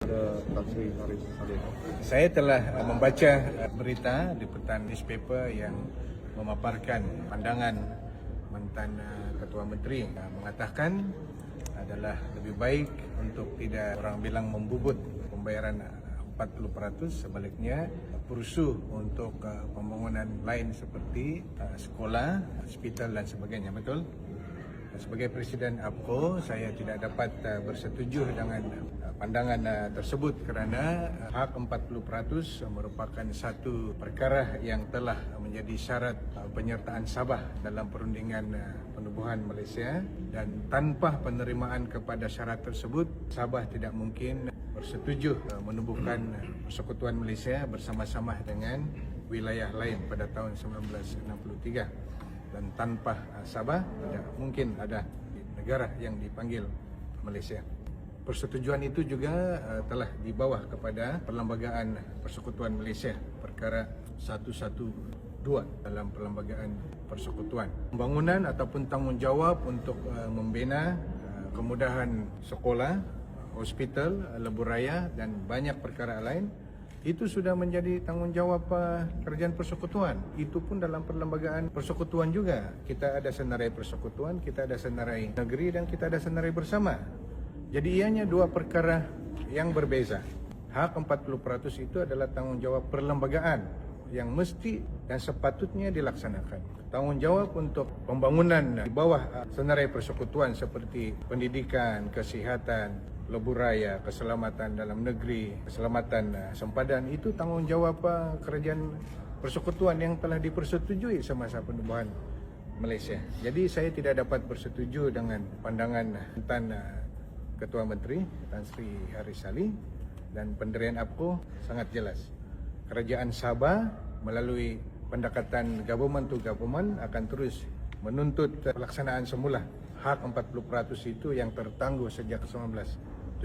kepada Tan Sri Haris Salim. Saya telah membaca berita liputan newspaper yang memaparkan pandangan mantan Ketua Menteri mengatakan adalah lebih baik untuk tidak orang bilang membubut pembayaran 40%, sebaliknya perusuh untuk pembangunan lain seperti sekolah, hospital dan sebagainya. Betul? Sebagai Presiden APCO, saya tidak dapat bersetuju dengan pandangan tersebut kerana hak 40% merupakan satu perkara yang telah menjadi syarat penyertaan Sabah dalam perundingan penubuhan Malaysia, dan tanpa penerimaan kepada syarat tersebut, Sabah tidak mungkin bersetuju menubuhkan Persekutuan Malaysia bersama-sama dengan wilayah lain pada tahun 1963. Dan tanpa Sabah tidak mungkin ada negara yang dipanggil Malaysia. Persetujuan itu juga telah dibawa kepada Perlembagaan Persekutuan Malaysia, perkara 112 dalam Perlembagaan Persekutuan. Pembangunan ataupun tanggungjawab untuk membina kemudahan sekolah, hospital, lebuh raya dan banyak perkara lain, itu sudah menjadi tanggungjawab kerajaan persekutuan. Itu pun dalam perlembagaan persekutuan juga. Kita ada senarai persekutuan, kita ada senarai negeri dan kita ada senarai bersama. Jadi ianya dua perkara yang berbeza. Hak 40% itu adalah tanggungjawab perlembagaan yang mesti dan sepatutnya dilaksanakan. Tanggungjawab untuk pembangunan di bawah senarai persekutuan seperti pendidikan, kesihatan, lebuh raya, keselamatan dalam negeri, keselamatan sempadan, itu tanggungjawab kerajaan persekutuan yang telah dipersetujui semasa penubuhan Malaysia. Jadi saya tidak dapat bersetuju dengan pandangan mantan Ketua Menteri Tan Sri Haris Salim, dan pendirian APCO sangat jelas. Kerajaan Sabah melalui pendekatan government to government akan terus menuntut pelaksanaan semula hak 40% itu yang tertangguh sejak 1974.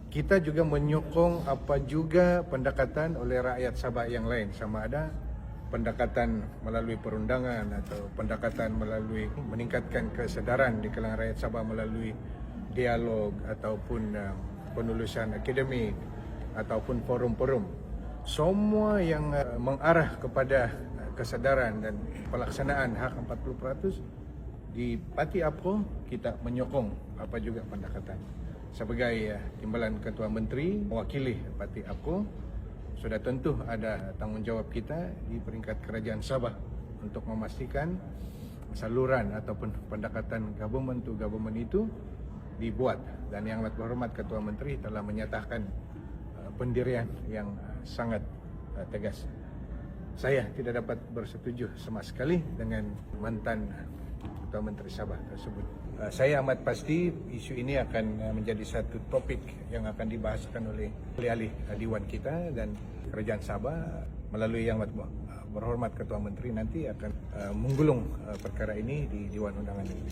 Kita juga menyokong apa juga pendekatan oleh rakyat Sabah yang lain, sama ada pendekatan melalui perundangan atau pendekatan melalui meningkatkan kesedaran di kalangan rakyat Sabah melalui dialog ataupun penulisan akademik ataupun forum-forum. Semua yang mengarah kepada kesedaran dan pelaksanaan hak 40% di Parti APCO, kita menyokong apa juga pendekatan. Sebagai timbalan Ketua Menteri mewakili Parti APCO, sudah tentu ada tanggungjawab kita di peringkat Kerajaan Sabah untuk memastikan saluran ataupun pendekatan government to government itu dibuat, dan Yang Amat Berhormat Ketua Menteri telah menyatakan pendirian yang sangat tegas. Saya tidak dapat bersetuju sama sekali dengan mantan Ketua Menteri Sabah tersebut. Saya amat pasti isu ini akan menjadi satu topik yang akan dibahaskan oleh ahli-ahli Dewan kita, dan Kerajaan Sabah melalui Yang Amat Berhormat Ketua Menteri nanti akan menggulung perkara ini di Dewan Undangan ini.